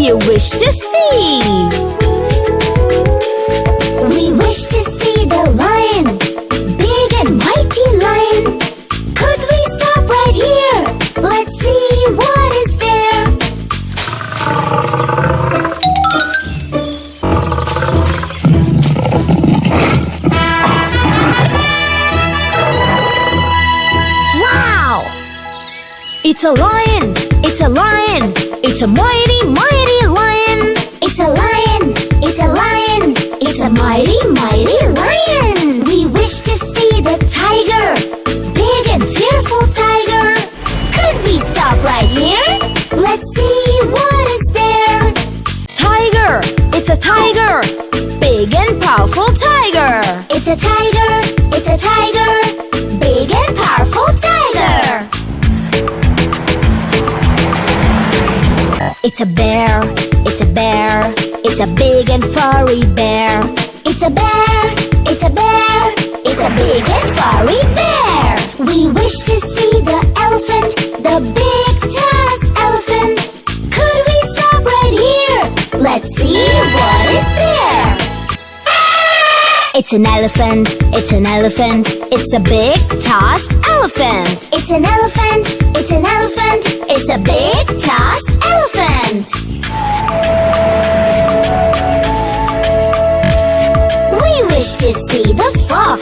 you wish to see? We wish to see the lion, big and mighty lion. Could we stop right here? Let's see what is there. Wow! It's a lion! It's a lion! It's a mighty, mighty lion! It's a lion, it's a lion, it's a mighty, mighty lion. We wish to see the tiger, big and fearful tiger. Could we stop right here? Let's see what is there. Tiger! It's a tiger! Big and powerful tiger! It's a tiger, it's a tiger, big and powerful tiger. It's a bear! It's a bear! It's a big and furry bear! It's a bear, it's a bear, it's a big and furry bear. We wish to see the elephant, the big tusked elephant. Could we stop right here? Let's see what is there. It's an elephant! It's an elephant! It's a big tusked elephant! It's an elephant, it's an elephant, it's a big tusked elephant. We wish to see the fox,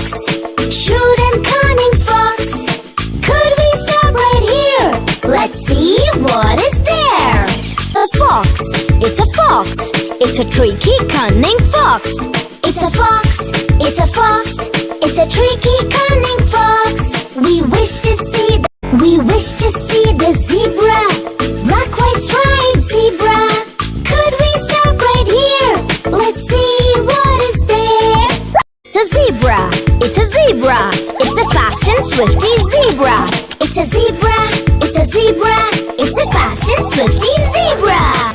shrewd and cunning fox. Could we stop right here? Let's see what is there. A fox! It's a fox! It's a tricky, cunning fox! It's a fox, it's a fox, it's a tricky, cunning fox. We wish to see the zebra, black, white, striped zebra. Could we stop right here? Let's see what is there. It's a zebra! It's a zebra! It's the fast and swifty zebra! It's a zebra, it's a zebra, it's a fast and swifty zebra.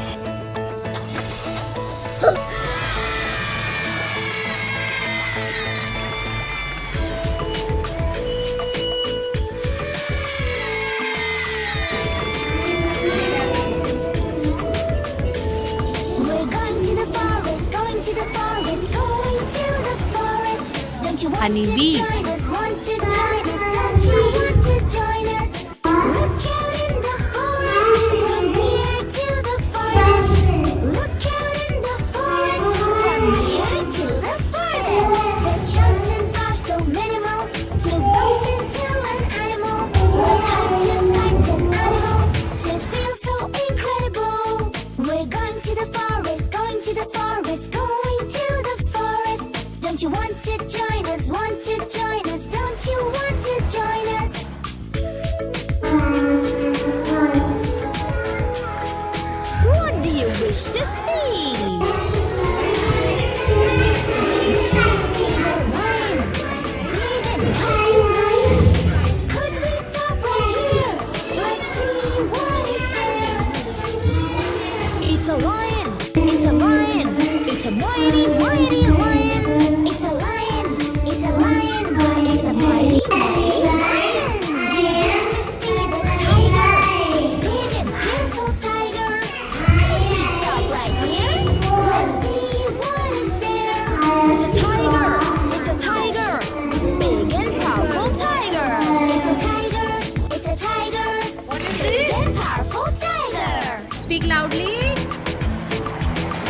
Honeybee. Join us, want to join us, don't you want to join us? Look out in the forest, from here to the forest. Look out in the forest, from here to the forest. The chances are so minimal to bump into an animal. Let's hike just like an animal to feel so incredible. We're going to the forest, going to the forest, going to the forest. Don't you want to join us? Want to join us? Don't you want to join us? What do you wish to see? Wish to see the lion, big and mighty lion. Could we stop right here? Let's see what is there. It's a lion! It's a lion! It's a mighty, mighty lion! It's a lion, it's a lion, it's a mighty, mighty lion. We wish to see the tiger, big and fearful tiger. Could we stop right here? Let's see what is there. It's a tiger! It's a tiger! Big and powerful tiger! It's a tiger, it's a tiger, What is big this? and powerful tiger. Speak loudly.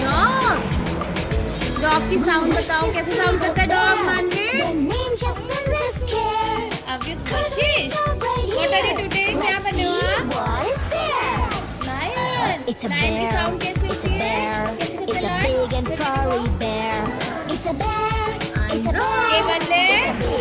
Dog. Dog की sound बताओ कैसे sound करता है dog मान के? The name just sends us care. अभी कोशिश. Stop right What are you here. doing? क्या Let's बने हो see आप? what is there. Lion. It's a Lion की bear! साउंड कैसे It's a होती है? bear! कैसे It's करता a है? big and furry bear! It's a bear, it's a के bear, बल्ले. it's a